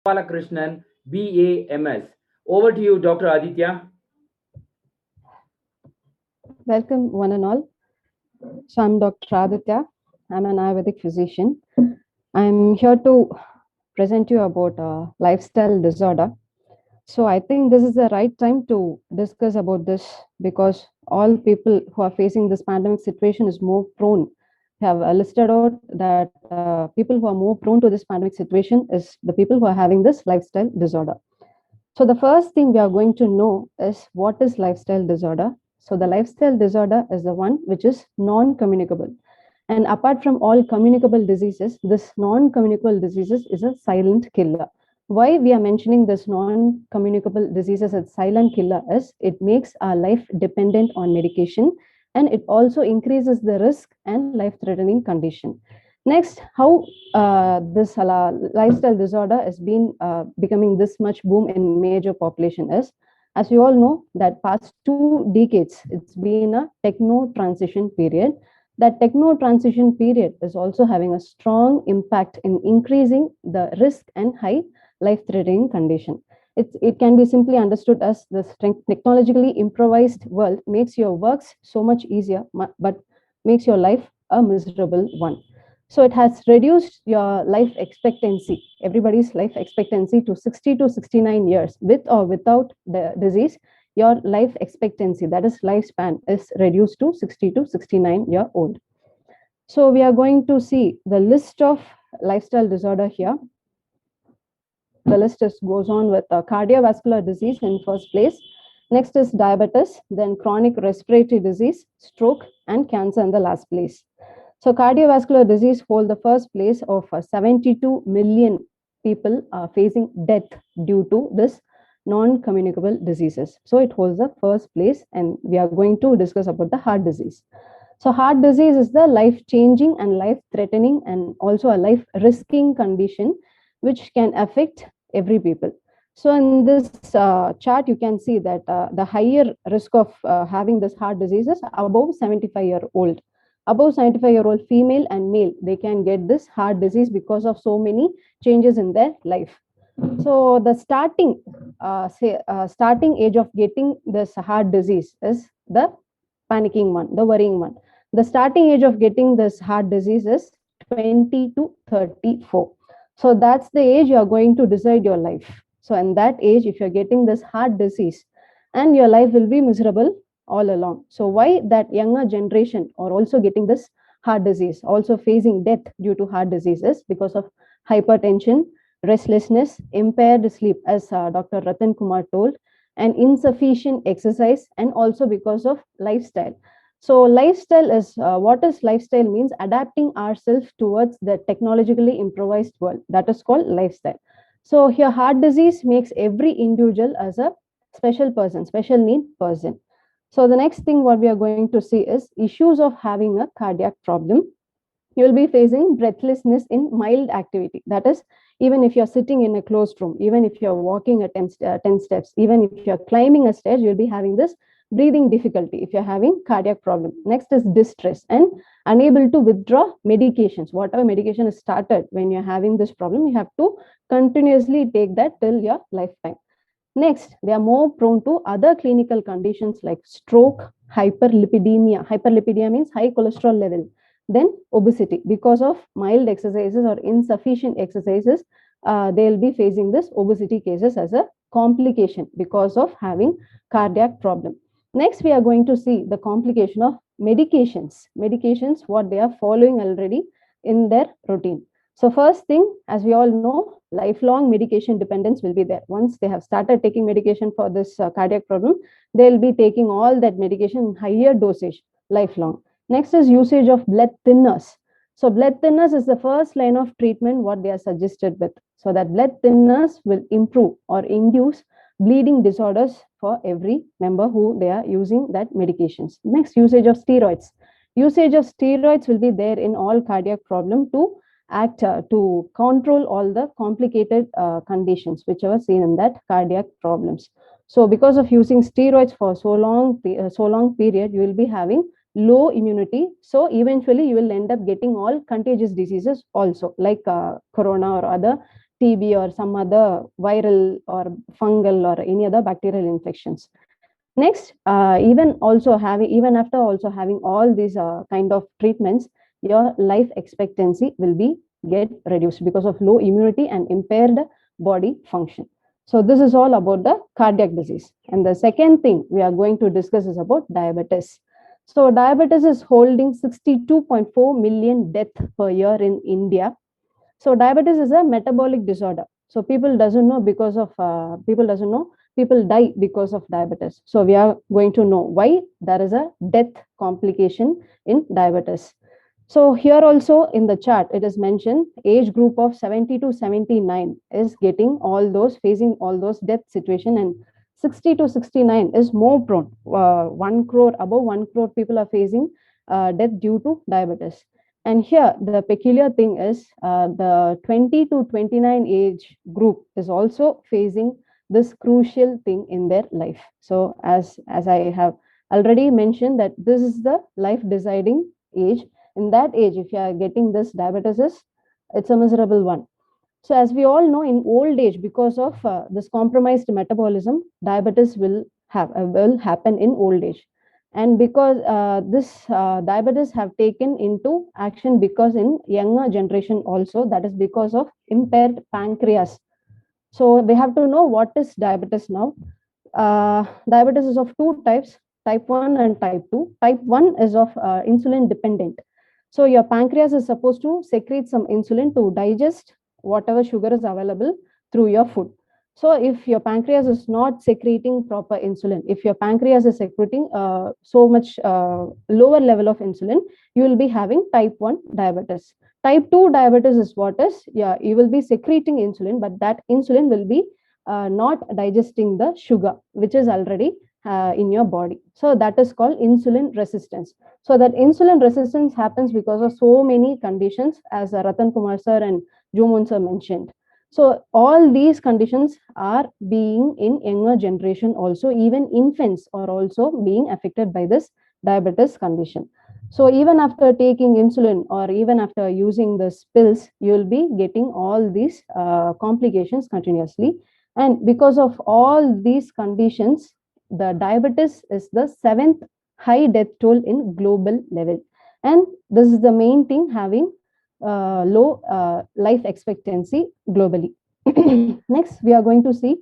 Gopalakrishnan, BAMS. Over to you, Dr. Aditya. Welcome, one and all. So, I'm Dr. Aditya. I'm an Ayurvedic physician. I'm here to present you about lifestyle disorder. So, I think this is the right time to discuss about this because all people who are facing this pandemic situation is more prone. We have listed out that people who are more prone to this pandemic situation is the people who are having this lifestyle disorder. So, the first thing we are going to know is what is lifestyle disorder. So, the lifestyle disorder is the one which is non communicable. And apart from all communicable diseases, this non communicable diseases is a silent killer. Why we are mentioning this non communicable diseases as silent killer is it makes our life dependent on medication, and it also increases the risk and life threatening condition. Next, how this lifestyle disorder has been becoming this much boom in major population is, as you all know, that past 2 decades it's been a techno transition period. That techno transition period is also having a strong impact in increasing the risk and high life threatening condition. It can be simply understood as the technologically improvised world makes your works so much easier, but makes your life a miserable one. So it has reduced your life expectancy, everybody's life expectancy, to 60 to 69 years. With or without the disease, your life expectancy, that is lifespan, is reduced to 60 to 69-year old. So we are going to see the list of lifestyle disorder here. The list goes on with cardiovascular disease in first place. Next is diabetes, then chronic respiratory disease, stroke, and cancer in the last place. So cardiovascular disease hold the first place of 72 million people facing death due to this non-communicable diseases. So it holds the first place, and we are going to discuss about the heart disease. So heart disease is the life-changing and life-threatening and also a life-risking condition which can affect every people. So in this chart, you can see that the higher risk of having this heart disease is above 75-year-old. Above 75-year-old female and male, they can get this heart disease because of so many changes in their life. So the starting age of getting this heart disease is the panicking one, the worrying one. The starting age of getting this heart disease is 20 to 34. So that's the age you are going to decide your life. So in that age, if you're getting this heart disease, and your life will be miserable all along. So why that younger generation are also getting this heart disease, also facing death due to heart diseases because of hypertension, restlessness, impaired sleep, as Dr. Ratan Kumar told, and insufficient exercise, and also because of lifestyle. So lifestyle is what is lifestyle means adapting ourselves towards the technologically improvised world. That is called lifestyle. So here heart disease makes every individual as a special person, special need person. So the next thing what we are going to see is issues of having a cardiac problem. You will be facing breathlessness in mild activity. That is, even if you're sitting in a closed room, even if you're walking 10 steps, even if you're climbing a stairs, you'll be having this breathing difficulty if you're having cardiac problem. Next is distress and unable to withdraw medications. Whatever medication is started when you're having this problem, you have to continuously take that till your lifetime. Next, they are more prone to other clinical conditions like stroke, hyperlipidemia. Hyperlipidemia means high cholesterol level. Then obesity. Because of mild exercises or insufficient exercises, they'll be facing this obesity cases as a complication because of having cardiac problem. Next, we are going to see the complication of medications. Medications, what they are following already in their routine. So first thing, as we all know, lifelong medication dependence will be there. Once they have started taking medication for this cardiac problem, they'll be taking all that medication in higher dosage, lifelong. Next is usage of blood thinners. So blood thinners is the first line of treatment what they are suggested with. So that blood thinners will improve or induce bleeding disorders for every member who they are using that medications. Next, usage of steroids. Usage of steroids will be there in all cardiac problem to act to control all the complicated conditions which are seen in that cardiac problems. So because of using steroids for so long period, you will be having low immunity. So eventually you will end up getting all contagious diseases also, like corona or other TB or some other viral or fungal or any other bacterial infections. Next, even after also having all these kind of treatments, your life expectancy will be get reduced because of low immunity and impaired body function. So this is all about the cardiac disease. And the second thing we are going to discuss is about diabetes. So diabetes is holding 62.4 million deaths per year in India. So diabetes is a metabolic disorder. So people doesn't know because of people doesn't know people die because of diabetes. So we are going to know why there is a death complication in diabetes. So here also in the chart, it is mentioned age group of 70 to 79 is getting all those facing all those death situation, and 60 to 69 is more prone. 1 crore, above 1 crore people are facing death due to diabetes. And here the peculiar thing is the 20 to 29 age group is also facing this crucial thing in their life. So as I have already mentioned that this is the life deciding age. In that age, if you are getting this diabetes, it's a miserable one. So as we all know, in old age, because of this compromised metabolism, diabetes will happen in old age. And because this diabetes have taken into action because in younger generation also, that is because of impaired pancreas. So we have to know what is diabetes now. Diabetes is of two types, type 1 and type 2. Type 1 is of insulin dependent. So your pancreas is supposed to secrete some insulin to digest whatever sugar is available through your food. So if your pancreas is not secreting proper insulin, if your pancreas is secreting so much lower level of insulin, you will be having type 1 diabetes. Type 2 diabetes is what is, yeah, you will be secreting insulin, but that insulin will be not digesting the sugar, which is already in your body. So that is called insulin resistance. So that insulin resistance happens because of so many conditions, as Ratan Kumar sir and Jumun sir mentioned. So all these conditions are being in younger generation also. Even infants are also being affected by this diabetes condition. So even after taking insulin or even after using the pills, you will be getting all these complications continuously. And because of all these conditions, the diabetes is the 7th high death toll in global level. And this is the main thing having low life expectancy globally. Next, we are going to see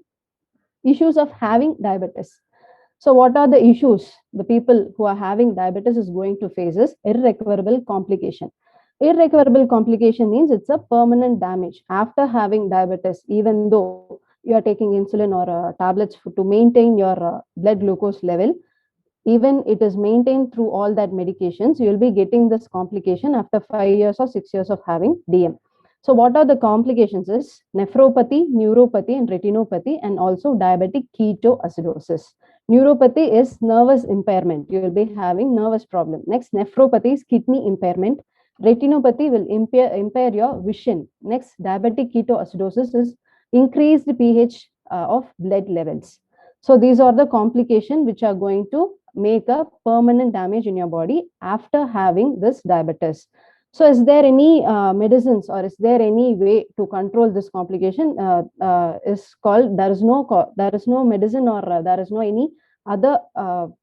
issues of having diabetes. So what are the issues the people who are having diabetes is going to face is irrecoverable complication. Irrecoverable complication means it's a permanent damage after having diabetes, even though you are taking insulin or tablets to maintain your blood glucose level. Even it is maintained through all that medications, you will be getting this complication after 5 years or 6 years of having DM. So what are the complications is nephropathy, neuropathy and retinopathy, and also diabetic ketoacidosis. Neuropathy is nervous impairment. You will be having nervous problem. Next, nephropathy is kidney impairment. Retinopathy will impair your vision. Next, diabetic ketoacidosis is increased pH of blood levels. So these are the complications which are going to make a permanent damage in your body after having this diabetes. So is there any medicines or is there any way to control this complication? Is called there is no medicine or there is no any other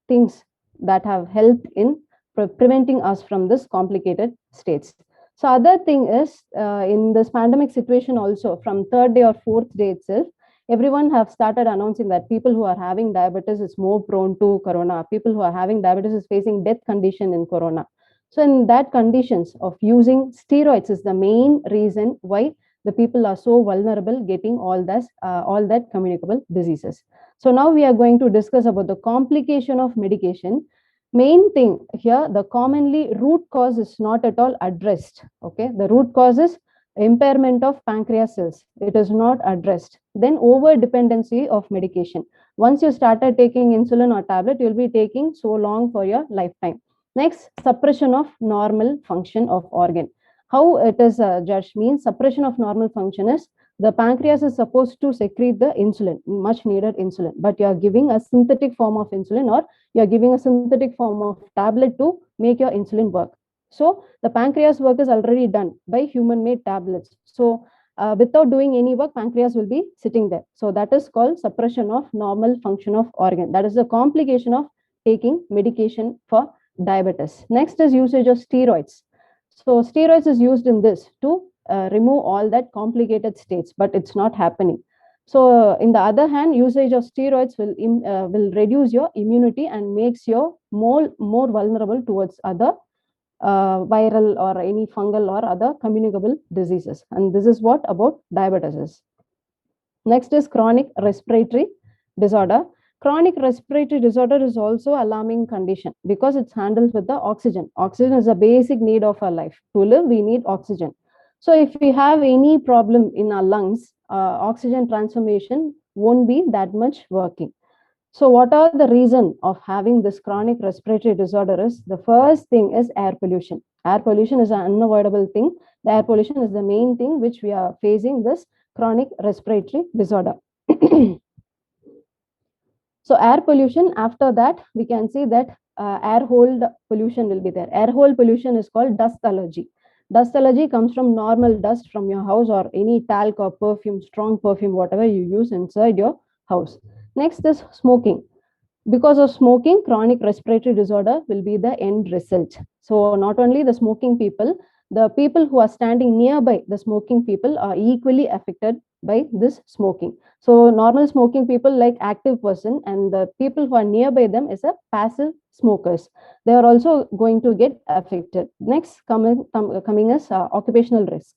things that have helped in preventing us from this complicated states. So other thing is in this pandemic situation also, from 3rd day or 4th day itself, everyone have started announcing that people who are having diabetes is more prone to corona. People who are having diabetes is facing death condition in corona. So in that conditions of using steroids is the main reason why the people are so vulnerable getting all that communicable diseases. So now we are going to discuss about the complication of medication. Main thing here, the commonly root cause is not at all addressed. Okay, the root cause is impairment of pancreas cells. It is not addressed. Then over dependency of medication. Once you started taking insulin or tablet, you will be taking so long for your lifetime. Next, suppression of normal function of organ. How it is judged means suppression of normal function is the pancreas is supposed to secrete the insulin, much needed insulin, but you are giving a synthetic form of insulin or you are giving a synthetic form of tablet to make your insulin work. So the pancreas work is already done by human made tablets. So without doing any work, pancreas will be sitting there. So that is called suppression of normal function of organ. That is the complication of taking medication for diabetes. Next is usage of steroids. So steroids is used in this to remove all that complicated states, but it's not happening. So in the other hand, usage of steroids will reduce your immunity and makes you more vulnerable towards other viral or any fungal or other communicable diseases. And this is what about diabetes is. Next is chronic respiratory disorder. Chronic respiratory disorder is also alarming condition because it's handled with the oxygen. Oxygen is a basic need of our life. To live, we need oxygen. So if we have any problem in our lungs, oxygen transformation won't be that much working. So what are the reason of having this chronic respiratory disorder is the first thing is air pollution. Air pollution is an unavoidable thing. The air pollution is the main thing which we are facing this chronic respiratory disorder. So air pollution, after that, we can see that air hole pollution will be there. Air hole pollution is called dust allergy. Dust allergy comes from normal dust from your house or any talc or perfume, strong perfume, whatever you use inside your house. Next is smoking. Because of smoking, chronic respiratory disorder will be the end result. So not only the smoking people, the people who are standing nearby the smoking people are equally affected by this smoking. So normal smoking people like active person, and the people who are nearby them is a passive smokers. They are also going to get affected. Next coming is occupational risk.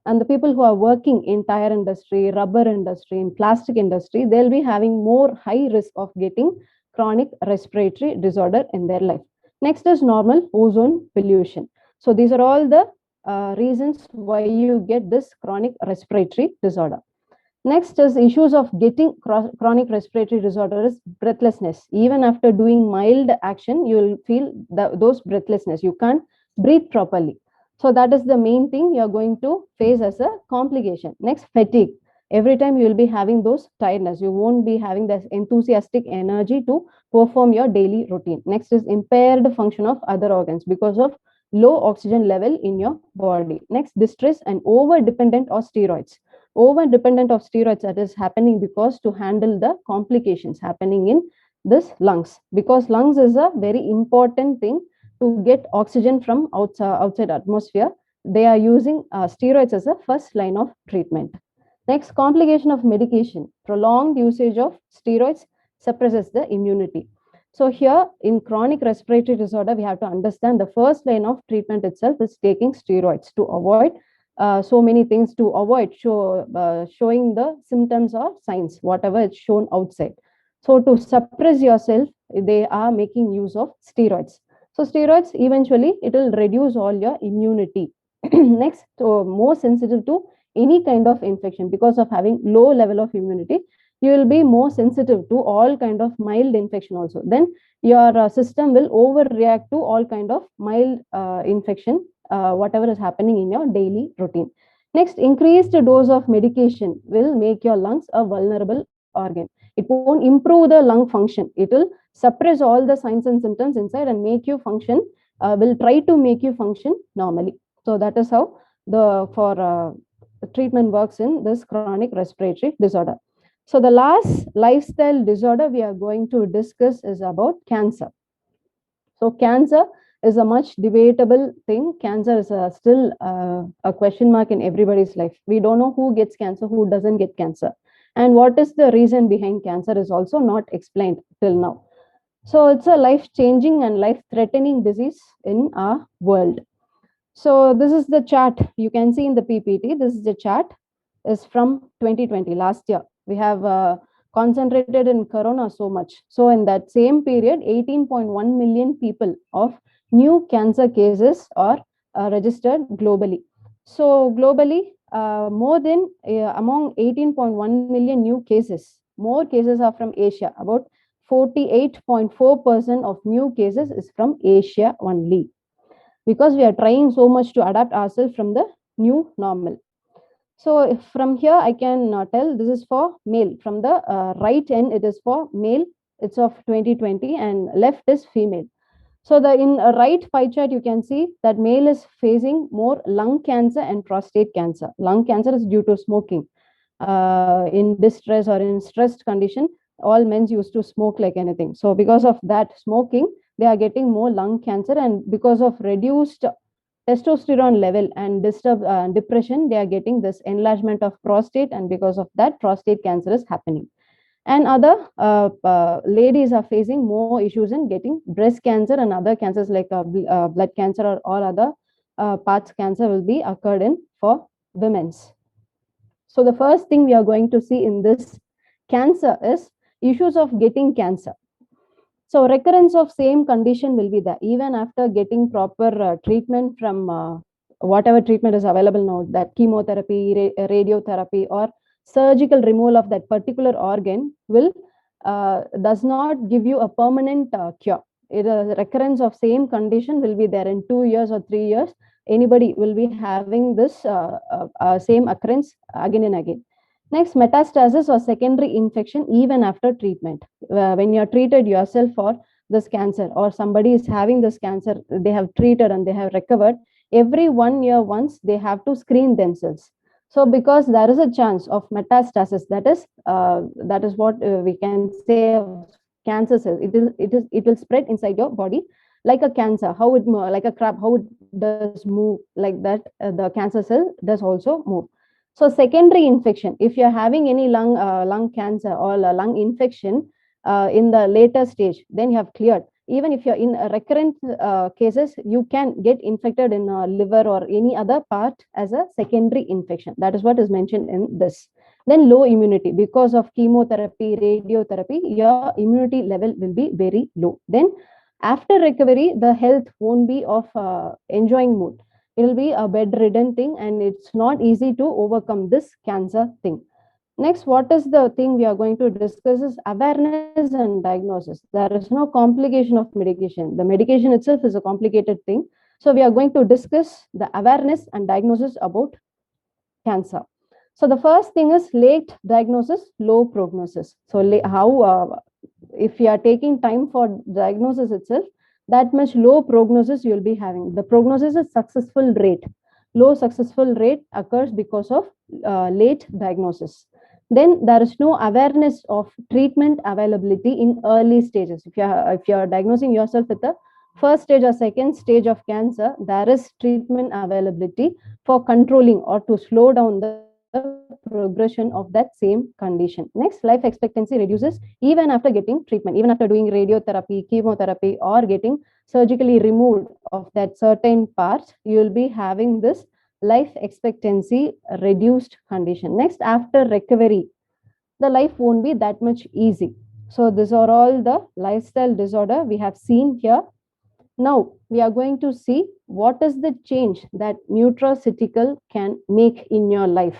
And the people who are working in tire industry, rubber industry, in plastic industry, they'll be having more high risk of getting chronic respiratory disorder in their life. Next is normal ozone pollution. So these are all the reasons why you get this chronic respiratory disorder. Next is issues of getting chronic respiratory disorder is breathlessness. Even after doing mild action, you will feel those breathlessness. You can't breathe properly. So that is the main thing you're going to face as a complication. Next, fatigue. Every time you will be having those tiredness. You won't be having this enthusiastic energy to perform your daily routine. Next is impaired function of other organs because of low oxygen level in your body. Next, distress and over dependent on steroids. Over dependent of steroids, that is happening because to handle the complications happening in this lungs, because lungs is a very important thing to get oxygen from outside atmosphere. They are using steroids as a first line of treatment. Next, complication of medication. Prolonged usage of steroids suppresses the immunity. So here in chronic respiratory disorder, we have to understand the first line of treatment itself is taking steroids to avoid so many things, to avoid showing the symptoms or signs, whatever is shown outside. So to suppress yourself, they are making use of steroids. So steroids, eventually, it will reduce all your immunity. Next, more sensitive to any kind of infection because of having low level of immunity. You will be more sensitive to all kind of mild infection also. Then your system will overreact to all kind of mild infection, whatever is happening in your daily routine. Next, increased dose of medication will make your lungs a vulnerable organ. It won't improve the lung function. It will suppress all the signs and symptoms inside and make you function, will try to make you function normally. So that is how the treatment works in this chronic respiratory disorder. So the last lifestyle disorder we are going to discuss is about cancer. So cancer is a much debatable thing. Cancer is still a question mark in everybody's life. We don't know who gets cancer, who doesn't get cancer. And what is the reason behind cancer is also not explained till now. So it's a life-changing and life-threatening disease in our world. So this is the chart you can see in the PPT. This is the chart is from 2020, last year. We have concentrated in corona so much. So in that same period, 18.1 million people of new cancer cases are registered globally. So globally, more than among 18.1 million new cases, more cases are from Asia. About 48.4% of new cases is from Asia only, because we are trying so much to adapt ourselves from the new normal. So from here, I can tell this is for male. From the right end, it is for male. It's of 2020, and left is female. So the in a right pie chart, you can see that male is facing more lung cancer and prostate cancer. Lung cancer is due to smoking. In distress or in stressed condition, all men used to smoke like anything. So because of that smoking, they are getting more lung cancer, and because of reduced testosterone level and depression, they are getting this enlargement of prostate, and because of that, prostate cancer is happening. And other ladies are facing more issues in getting breast cancer and other cancers like blood cancer, or all other parts cancer will be occurred in for women's. So the first thing we are going to see in this cancer is issues of getting cancer. So recurrence of same condition will be there even after getting proper treatment from whatever treatment is available now, that chemotherapy, radiotherapy, or surgical removal of that particular organ will does not give you a permanent cure. Recurrence of same condition will be there in 2 years or 3 years. Anybody will be having this same occurrence again and again. Next, metastasis or secondary infection even after treatment. When you're treated yourself for this cancer, or somebody is having this cancer, they have treated and they have recovered, every 1 year once they have to screen themselves. So because there is a chance of metastasis, that is what we can say of cancer cells. It will spread inside your body like a cancer. How it like a crab, how it does move like that, the cancer cell does also move. So secondary infection, if you're having any lung cancer or a lung infection in the later stage, then you have cleared. Even if you're in recurrent cases, you can get infected in liver or any other part as a secondary infection. That is what is mentioned in this. Then low immunity, because of chemotherapy, radiotherapy, your immunity level will be very low. Then after recovery, the health won't be of enjoying mood. It will be a bedridden thing, and it's not easy to overcome this cancer thing. Next, what is the thing we are going to discuss is awareness and diagnosis. There is no complication of medication. The medication itself is a complicated thing. So we are going to discuss the awareness and diagnosis about cancer. So the first thing is late diagnosis, low prognosis. So how if you are taking time for diagnosis itself, that much low prognosis you will be having. The prognosis is successful rate. Low successful rate occurs because of late diagnosis. Then there is no awareness of treatment availability in early stages. If you are diagnosing yourself with the first stage or second stage of cancer, there is treatment availability for controlling or to slow down the progression of that same condition. Next, life expectancy reduces even after getting treatment, even after doing radiotherapy, chemotherapy, or getting surgically removed of that certain part, you will be having this life expectancy reduced condition. Next, after recovery, the life won't be that much easy. So these are all the lifestyle disorder we have seen here. Now we are going to see what is the change that nutraceutical can make in your life.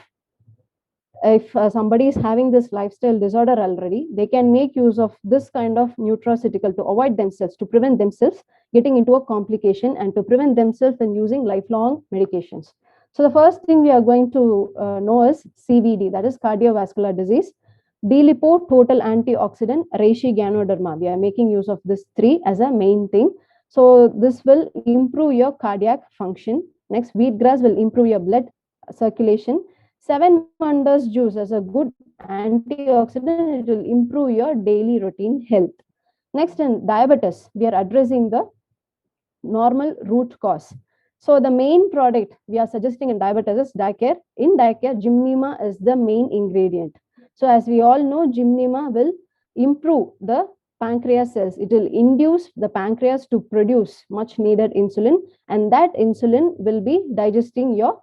If somebody is having this lifestyle disorder already, they can make use of this kind of nutraceutical to avoid themselves, to prevent themselves getting into a complication, and to prevent themselves in using lifelong medications. So the first thing we are going to know is CVD, that is cardiovascular disease. D-lipo, total antioxidant, reishi, ganoderma. We are making use of this three as a main thing. So this will improve your cardiac function. Next, wheatgrass will improve your blood circulation. Seven Wonders juice as a good antioxidant, it will improve your daily routine health. Next, in diabetes, we are addressing the normal root cause. So the main product we are suggesting in diabetes is Dicare. In Dicare, Gymnema is the main ingredient. So as we all know, Gymnema will improve the pancreas cells. It will induce the pancreas to produce much needed insulin, and that insulin will be digesting your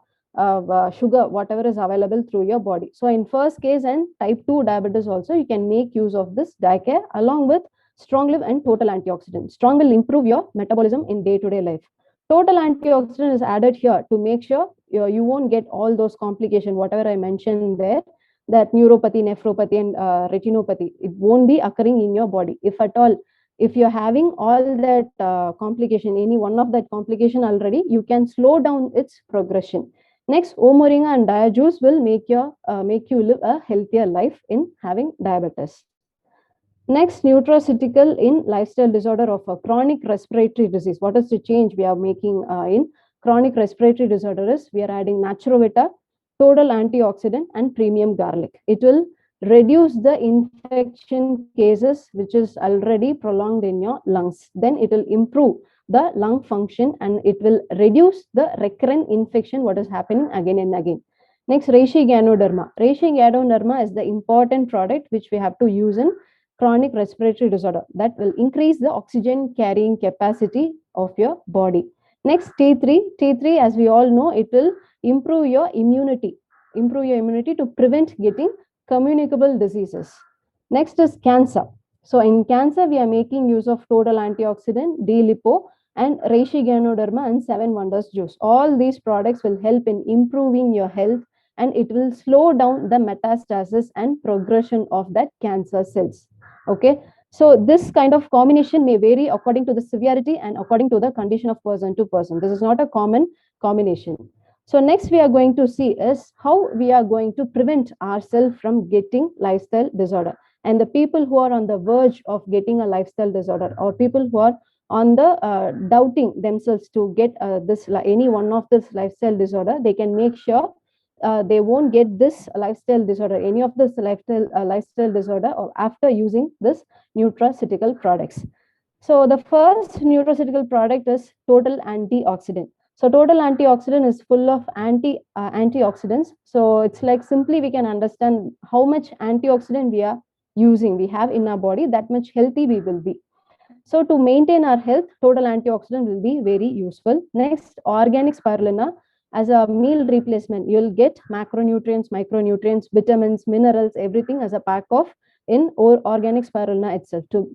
sugar, whatever is available through your body. So in first case and type 2 diabetes also, you can make use of this Dicare along with Strong Live and Total Antioxidant. Strong will improve your metabolism in day-to-day life. Total Antioxidant is added here to make sure you won't get all those complications, whatever I mentioned there, that neuropathy, nephropathy, and retinopathy. It won't be occurring in your body. If at all, if you're having all that complication, any one of that complication already, you can slow down its progression. Next, O-Moringa and Diajuice will make you live a healthier life in having diabetes. Next, nutraceutical in lifestyle disorder of a chronic respiratory disease. What is the change we are making in chronic respiratory disorder is we are adding Naturovita, total antioxidant, and premium garlic. It will reduce the infection cases which is already prolonged in your lungs. Then it will improve the lung function and it will reduce the recurrent infection what is happening again and again. Next, reishi ganoderma. Reishi ganoderma is the important product which we have to use in chronic respiratory disorder that will increase the oxygen carrying capacity of your body. Next, T3. T3, as we all know, it will improve your immunity to prevent getting communicable diseases. Next is cancer. So in cancer, we are making use of total antioxidant, D-lipo, and reishi ganoderma and 7 wonders juice. All these products will help in improving your health and it will slow down the metastasis and progression of that cancer cells. Okay, so this kind of combination may vary according to the severity and according to the condition of person to person. This is not a common combination. So next we are going to see is how we are going to prevent ourselves from getting lifestyle disorder. And the people who are on the verge of getting a lifestyle disorder or people who are on the doubting themselves to get this any one of this lifestyle disorder, they can make sure they won't get this lifestyle disorder, any of this lifestyle disorder, or after using this nutraceutical products. So the first nutraceutical product is total antioxidant. So total antioxidant is full of antioxidants. So it's like simply we can understand how much antioxidant we are using, we have in our body, that much healthy we will be. So to maintain our health, total antioxidant will be very useful. Next, organic spirulina. As a meal replacement, you'll get macronutrients, micronutrients, vitamins, minerals, everything as a pack of in organic spirulina itself to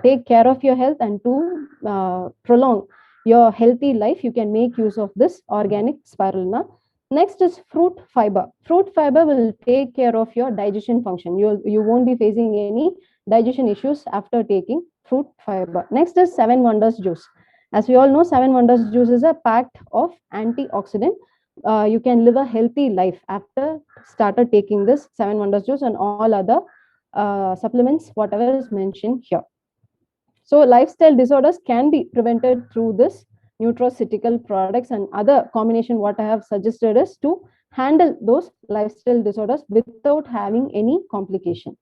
take care of your health and to prolong your healthy life. You can make use of this organic spirulina. Next is fruit fiber. Fruit fiber will take care of your digestion function. You won't be facing any digestion issues after taking fruit fiber. Next is 7 wonders juice. As we all know, 7 wonders juice is a pack of antioxidant. You can live a healthy life after started taking this 7 wonders juice and all other supplements, whatever is mentioned here. So lifestyle disorders can be prevented through this nutraceutical products, and other combination what I have suggested is to handle those lifestyle disorders without having any complication.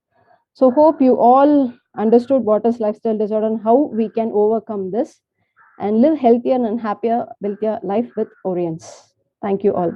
So hope you all understood what is lifestyle disorder and how we can overcome this and live healthier and happier life with Orience. Thank you all.